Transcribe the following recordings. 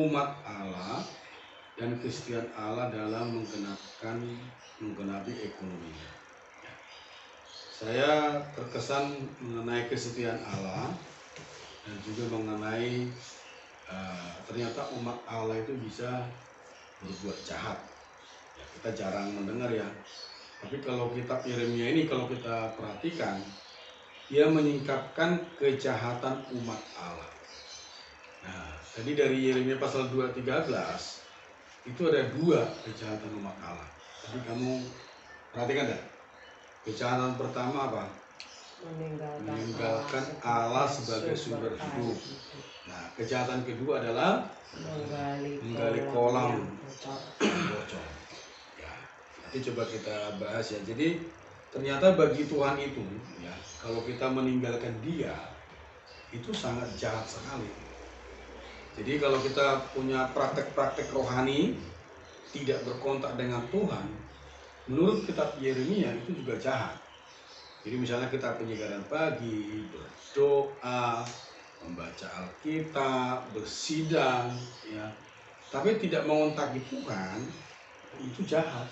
umat Allah dan kesetiaan Allah dalam menggenapi ekonomi. Saya terkesan mengenai kesetiaan Allah dan juga mengenai ternyata umat Allah itu bisa berbuat jahat. Ya, kita jarang mendengar ya. Tapi kalau kitab Yeremia ini kalau kita perhatikan, dia menyingkapkan kejahatan umat Allah. Nah, tadi dari Yeremia pasal 2:13 itu ada 2 kejahatan umat Allah. Tapi kamu perhatikan enggak? Kejahatan pertama apa? Meninggalkan Allah sebagai sumber hidup. Nah, kejahatan kedua adalah menggali kolam bocor. Ya, nanti coba kita bahas ya. Jadi ternyata bagi Tuhan itu, ya, kalau kita meninggalkan Dia, itu sangat jahat sekali. Jadi kalau kita punya praktek-praktek rohani, tidak berkontak dengan Tuhan, menurut kitab Yeremia itu juga jahat. Jadi misalnya kita penyegaran pagi, berdoa, membaca Alkitab, bersidang, ya, tapi tidak mengontaki Tuhan, itu jahat.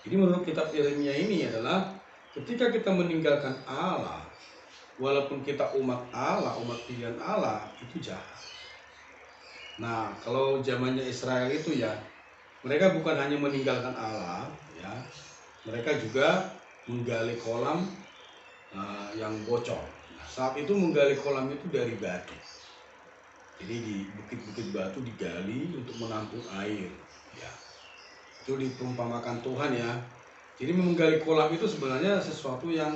Jadi menurut kitab Yeremia ini adalah ketika kita meninggalkan Allah, walaupun kita umat Allah, umat pilihan Allah, itu jahat. Nah, kalau zamannya Israel itu ya, mereka bukan hanya meninggalkan Allah, ya, mereka juga menggali kolam yang bocor. Nah, saat itu menggali kolam itu dari batu. Jadi di bukit-bukit batu digali untuk menampung air. Ya, itu diperumpamakan Tuhan ya. Jadi menggali kolam itu sebenarnya sesuatu yang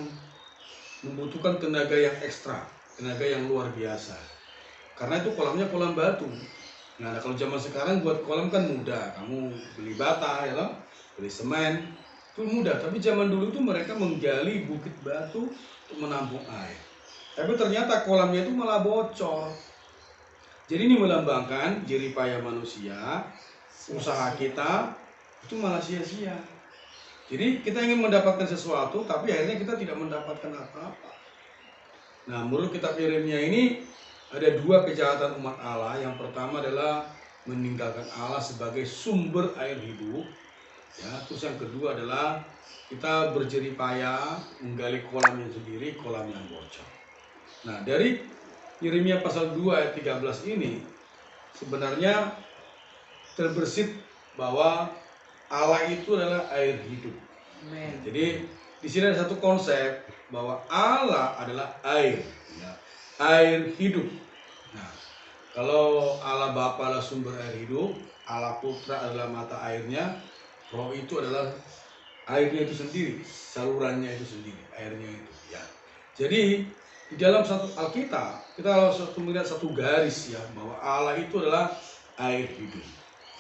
membutuhkan tenaga yang ekstra, tenaga yang luar biasa. Karena itu kolamnya kolam batu. Nah, kalau zaman sekarang buat kolam kan mudah, kamu beli bata, ya loh, beli semen, itu mudah. Tapi zaman dulu itu mereka menggali bukit batu untuk menampung air. Tapi ternyata kolamnya itu malah bocor. Jadi ini melambangkan jeripaya manusia, usaha kita itu malah sia-sia. Jadi kita ingin mendapatkan sesuatu, tapi akhirnya kita tidak mendapatkan apa-apa. Nah, menurut kitab Yeremia ini ada 2 kejahatan umat Allah. Yang pertama adalah meninggalkan Allah sebagai sumber air hidup. Ya, terus yang kedua adalah kita berjeripaya menggali kolam yang sendiri, kolam yang bocor. Nah, dari Yeremia pasal 2 ayat 13 ini sebenarnya terbersit bahwa Allah itu adalah air hidup. Amen. Jadi di sini ada satu konsep bahwa Allah adalah air, ya, air hidup. Nah, kalau Allah Bapa adalah sumber air hidup, Allah Putra adalah mata airnya, Roh itu adalah airnya itu sendiri, salurannya itu sendiri, airnya itu. Ya. Jadi di dalam satu Alkitab kita harus melihat satu garis ya bahwa Allah itu adalah air hidup.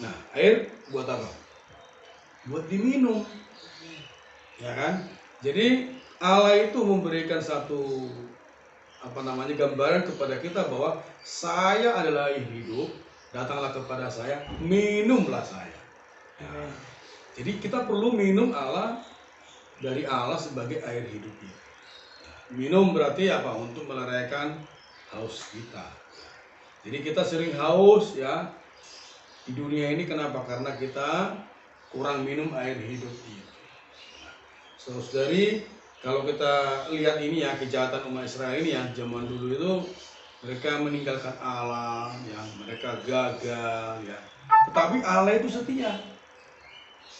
Nah, air buat apa? Buat diminum, ya kan? Jadi Allah itu memberikan satu gambaran kepada kita bahwa saya adalah air hidup, datanglah kepada saya, minumlah saya. Ya. Jadi kita perlu minum Allah dari Allah sebagai air hidupnya. Minum berarti apa? Untuk meleraikan haus kita. Jadi kita sering haus ya di dunia ini, kenapa? Karena kita kurang minum air hidup itu. Saudari, kalau kita lihat ini ya, kejahatan umat Israel ini ya, zaman dulu itu mereka meninggalkan Allah, ya, mereka gagal, ya. Tetapi Allah itu setia.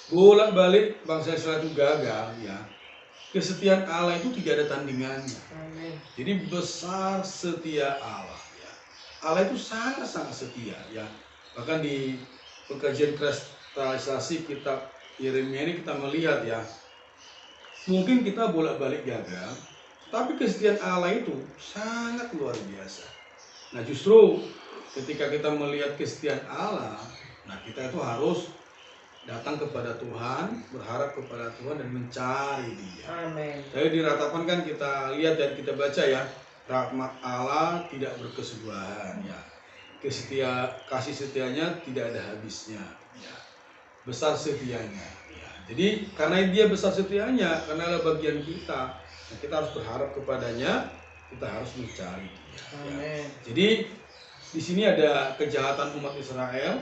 Bolak-balik bangsa Israel itu gagal, ya. Kesetiaan Allah itu tidak ada tandingannya. Jadi besar setia Allah, ya. Allah itu sangat-sangat setia, ya. Bahkan di pengkajian kristalisasi kitab Yeremia ini kita melihat ya, mungkin kita bolak-balik gagal, tapi kesetiaan Allah itu sangat luar biasa. Nah, justru ketika kita melihat kesetiaan Allah, nah kita itu harus datang kepada Tuhan, berharap kepada Tuhan dan mencari Dia. Amin. Jadi di Ratapan kan kita lihat dan kita baca ya, rahmat Allah tidak berkesudahan ya. Kasih setianya tidak ada habisnya ya. Besar setianya ya. Jadi karena Dia besar setianya, karena adalah bagian kita, kita harus berharap kepadanya, kita harus mencari Dia ya. Jadi di sini ada kejahatan umat Israel,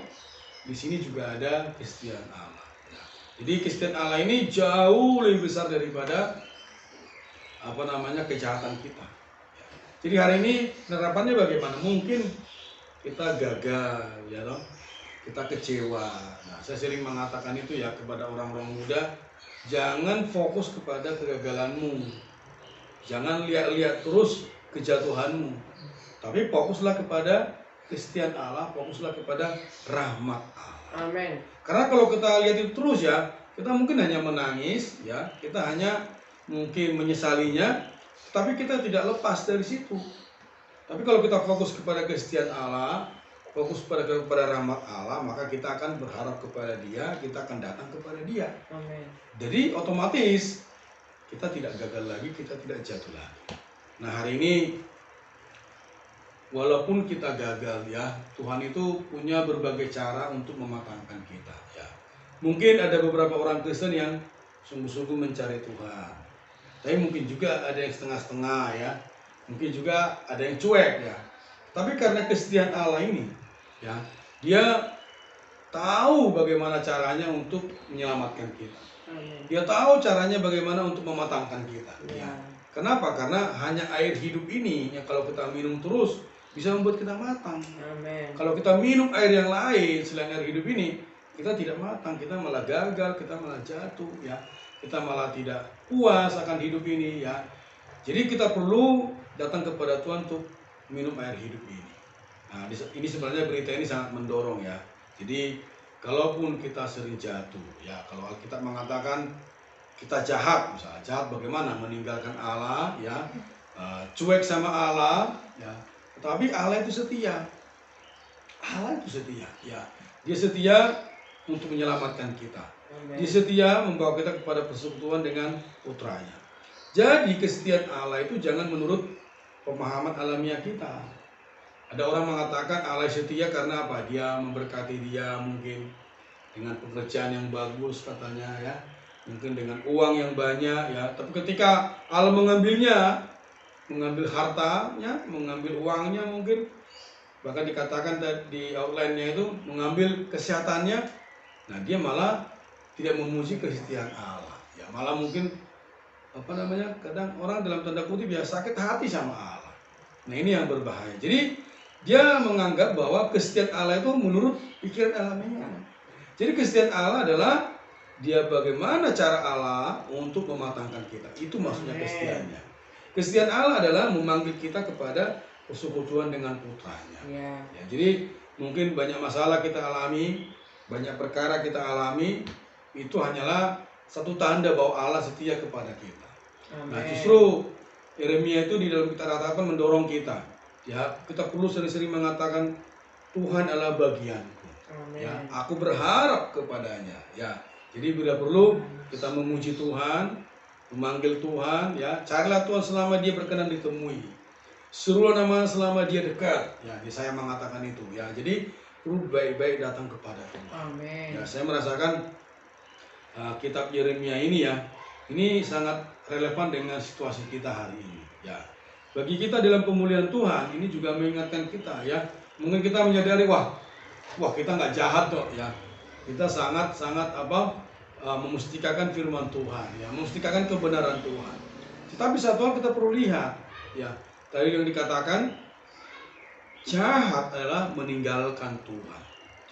di sini juga ada kesetiaan Allah. Ya. Jadi kesetiaan Allah ini jauh lebih besar daripada kejahatan kita. Ya. Jadi hari ini penerapannya bagaimana? Mungkin kita gagal, ya toh, kita kecewa. Nah, saya sering mengatakan itu ya kepada orang-orang muda, jangan fokus kepada kegagalanmu, jangan lihat-lihat terus kejatuhanmu, tapi fokuslah kepada kesetiaan Allah, fokuslah kepada rahmat Allah. Amin. Karena kalau kita lihat itu terus ya, kita mungkin hanya menangis, ya, kita hanya mungkin menyesalinya, tapi kita tidak lepas dari situ. Tapi kalau kita fokus kepada kesetiaan Allah, fokus kepada rahmat Allah, maka kita akan berharap kepada Dia, kita akan datang kepada Dia. Amin. Jadi otomatis kita tidak gagal lagi, kita tidak jatuh lagi. Nah, hari ini walaupun kita gagal ya, Tuhan itu punya berbagai cara untuk mematangkan kita ya. Mungkin ada beberapa orang Kristen yang sungguh-sungguh mencari Tuhan, tapi mungkin juga ada yang setengah-setengah ya. Mungkin juga ada yang cuek ya. Tapi karena kesetiaan Allah ini ya, Dia tahu bagaimana caranya untuk menyelamatkan kita. Dia tahu caranya bagaimana untuk mematangkan kita. Ya. Kenapa? Karena hanya air hidup ini yang kalau kita minum terus bisa membuat kita matang. Amen. Kalau kita minum air yang lain selain air hidup ini, kita tidak matang, kita malah gagal, kita malah jatuh ya. Kita malah tidak puas akan hidup ini ya. Jadi kita perlu datang kepada Tuhan untuk minum air hidup ini. Nah, ini sebenarnya berita ini sangat mendorong ya. Jadi kalaupun kita sering jatuh ya, kalau Alkitab mengatakan kita jahat, misalnya jahat bagaimana? Meninggalkan Allah ya, cuek sama Allah ya. Tetapi Allah itu setia. Allah itu setia ya. Dia setia untuk menyelamatkan kita. Amen. Dia setia membawa kita kepada persekutuan dengan putranya. Jadi kesetiaan Allah itu jangan menurut pemahaman alamiah kita. Ada orang mengatakan Allah setia karena apa? Dia memberkati dia mungkin dengan pekerjaan yang bagus katanya ya. Mungkin dengan uang yang banyak ya. Tapi ketika Allah mengambilnya, mengambil hartanya, mengambil uangnya mungkin, bahkan dikatakan di outline-nya itu mengambil kesehatannya, nah dia malah tidak memuji kesetiaan Allah. Ya malah mungkin kadang orang dalam tanda kutip ya sakit hati sama Allah. Nah ini yang berbahaya. Jadi dia menganggap bahwa kesetiaan Allah itu menurut pikiran alamiah. Jadi kesetiaan Allah adalah dia bagaimana cara Allah untuk mematangkan kita. Itu maksudnya kesetiaannya. Kesetiaan Allah adalah memanggil kita kepada persekutuan dengan putranya. Ya, jadi mungkin banyak masalah kita alami, banyak perkara kita alami, itu hanyalah satu tanda bahwa Allah setia kepada kita. Amen. Nah justru Yeremia itu di dalam kitab Ratapan mendorong kita. Ya, kita perlu sering-sering mengatakan Tuhan adalah bagianku. Amen. Ya, aku berharap kepadanya. Ya, jadi bila perlu kita memuji Tuhan, memanggil Tuhan. Ya, carilah Tuhan selama Dia berkenan ditemui. Serulah nama selama Dia dekat. Ya, saya mengatakan itu. Ya, jadi perlu baik-baik datang kepada Tuhan. Amen. Ya, saya merasakan kitab Yeremia ini ya. Ini sangat relevan dengan situasi kita hari ini. Ya, bagi kita dalam pemulihan Tuhan ini juga mengingatkan kita ya. Mungkin kita menyadari wah kita nggak jahat kok ya. Kita sangat memustikakan firman Tuhan ya, memustikakan kebenaran Tuhan. Tetapi satu hal kita perlu lihat ya. Tadi yang dikatakan jahat adalah meninggalkan Tuhan.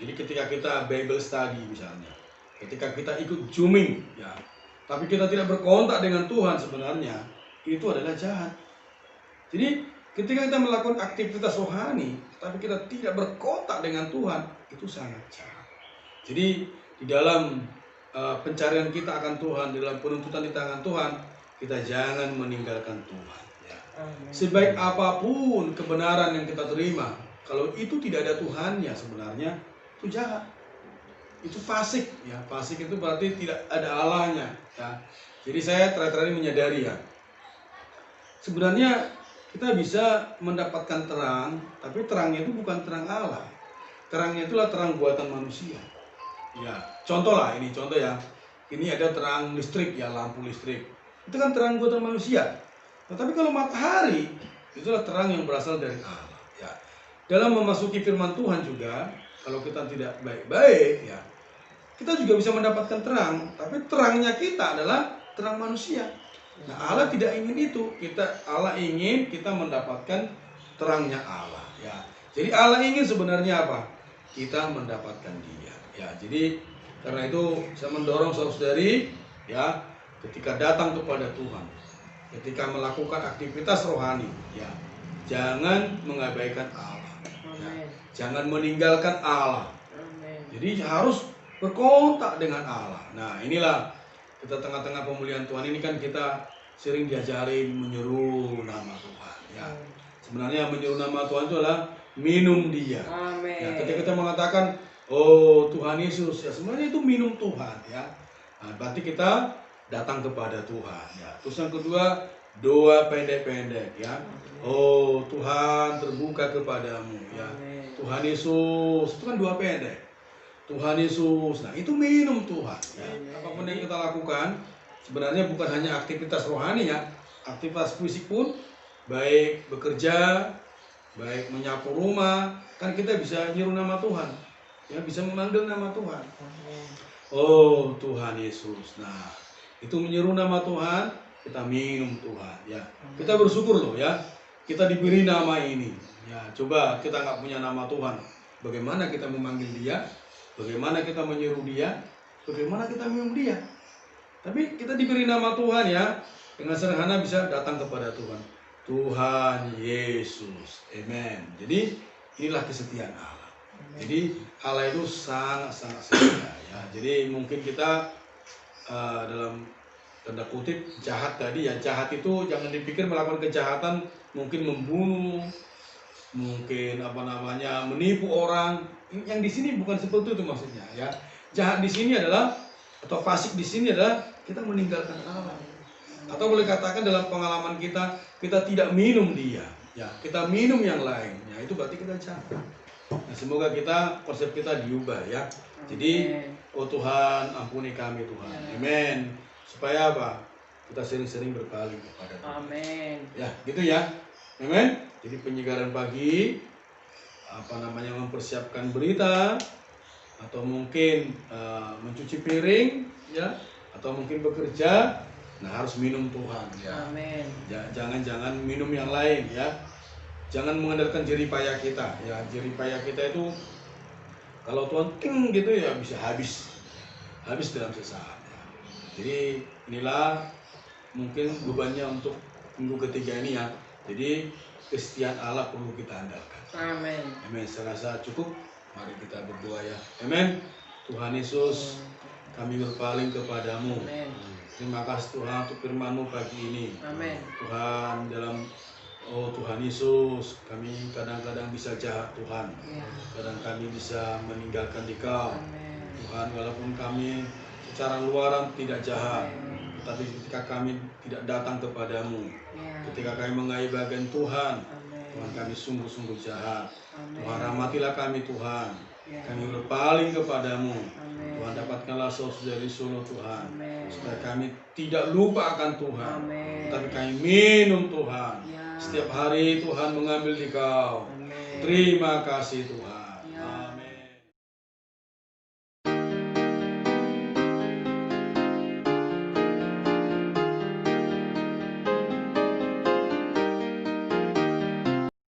Jadi ketika kita Bible study misalnya, ketika kita ikut zooming ya, tapi kita tidak berkontak dengan Tuhan sebenarnya, itu adalah jahat. Jadi ketika kita melakukan aktivitas rohani, tapi kita tidak berkontak dengan Tuhan, itu sangat jahat. Jadi di dalam pencarian kita akan Tuhan, di dalam penuntutan di tangan Tuhan, kita jangan meninggalkan Tuhan. Ya. Sebaik apapun kebenaran yang kita terima, kalau itu tidak ada Tuhannya sebenarnya, itu jahat. Itu fasik ya, fasik itu berarti tidak ada Allahnya ya. Jadi saya terakhir ini menyadari ya, sebenarnya kita bisa mendapatkan terang, tapi terangnya itu bukan terang Allah. Terangnya itulah terang buatan manusia. Ya, contoh ya. Ini ada terang listrik ya, lampu listrik. Itu kan terang buatan manusia. Tetapi kalau matahari, itulah terang yang berasal dari Allah. Ya. dalam memasuki firman Tuhan juga, kalau kita tidak baik-baik ya, kita juga bisa mendapatkan terang, tapi terangnya kita adalah terang manusia. Nah, Allah tidak ingin itu. Allah ingin kita mendapatkan terangnya Allah ya. Jadi Allah ingin sebenarnya apa? Kita mendapatkan Dia ya. Jadi karena itu saya mendorong saudari ya, ketika datang kepada Tuhan, ketika melakukan aktivitas rohani ya, jangan mengabaikan Allah ya. Jangan meninggalkan Allah. Jadi harus berkontak dengan Allah. Nah, inilah kita tengah-tengah pemulihan Tuhan ini kan kita sering diajarin menyeru nama Tuhan ya. Sebenarnya menyeru nama Tuhan itu adalah minum Dia. Amen. Ya, ketika kita mengatakan oh Tuhan Yesus ya, sebenarnya itu minum Tuhan ya. Nah, berarti kita datang kepada Tuhan ya. Terus yang kedua, doa pendek-pendek ya. Oh Tuhan, terbuka kepadamu ya. Tuhan Yesus, itu kan doa pendek. Tuhan Yesus, nah itu minum Tuhan ya. Apapun yang kita lakukan sebenarnya bukan hanya aktivitas rohani ya, aktivitas fisik pun, baik bekerja, baik menyapu rumah, kan kita bisa nyeru nama Tuhan ya, bisa memanggil nama Tuhan. Oh Tuhan Yesus, nah itu menyeru nama Tuhan, kita minum Tuhan ya. Kita bersyukur loh ya, kita diberi nama ini ya. Coba kita nggak punya nama Tuhan, bagaimana kita memanggil Dia, bagaimana kita menyeru Dia, bagaimana kita minum Dia. Tapi kita diberi nama Tuhan ya, dengan sederhana bisa datang kepada Tuhan. Tuhan Yesus, amen. Jadi inilah kesetiaan Allah. Jadi Allah itu sangat-sangat setia ya. Jadi mungkin kita dalam tanda kutip jahat tadi ya, jahat itu jangan dipikir melakukan kejahatan, mungkin membunuh, mungkin menipu orang. Yang di sini bukan seperti itu maksudnya ya. Jahat di sini adalah, atau fasik di sini adalah kita meninggalkan Allah. Atau boleh katakan dalam pengalaman kita tidak minum Dia ya, kita minum yang lain ya, itu berarti kita jahat. Nah, semoga konsep kita diubah ya. Jadi oh Tuhan, ampuni kami Tuhan, amen. Supaya apa? Kita sering-sering berpaling kepada Tuhan. Amin. Ya, gitu ya. Amen. Jadi penyegaran pagi, mempersiapkan berita, atau mungkin mencuci piring ya, atau mungkin bekerja, nah harus minum Tuhan ya. Amin. Jangan minum yang lain ya. Jangan mengandalkan jerih payah kita ya. Jerih payah kita itu kalau Tuhan ting gitu ya bisa habis dalam sesaat ya. Jadi inilah mungkin bebannya untuk minggu ketiga ini ya. Jadi kesetiaan Allah perlu kita andalkan. Amin. Amin. Saya rasa cukup. Mari kita berdoa ya. Amin. Tuhan Yesus, kami berpaling kepadamu. Amin. Terima kasih Tuhan untuk firman-Mu pagi ini. Amin. Tuhan, Tuhan Yesus, kami kadang-kadang bisa jahat Tuhan. Ya. Kadang kami bisa meninggalkan Dikau. Amin. Tuhan, walaupun kami secara luaran tidak jahat, Amin. tapi ketika kami tidak datang kepadamu, Ya. ketika kami mengaibahkan Tuhan, Amin. Tuhan kami sungguh-sungguh jahat. Amin. Tuhan rahmatilah kami Tuhan. Ya. Kami berpaling kepadamu. Amin. Tuhan dapatkanlah saudari Solo Tuhan. Amin. Supaya kami tidak lupa akan Tuhan. Amin. Tapi kami minum Tuhan. Ya. Setiap hari Tuhan mengambil Dikau. Amin. Terima kasih Tuhan.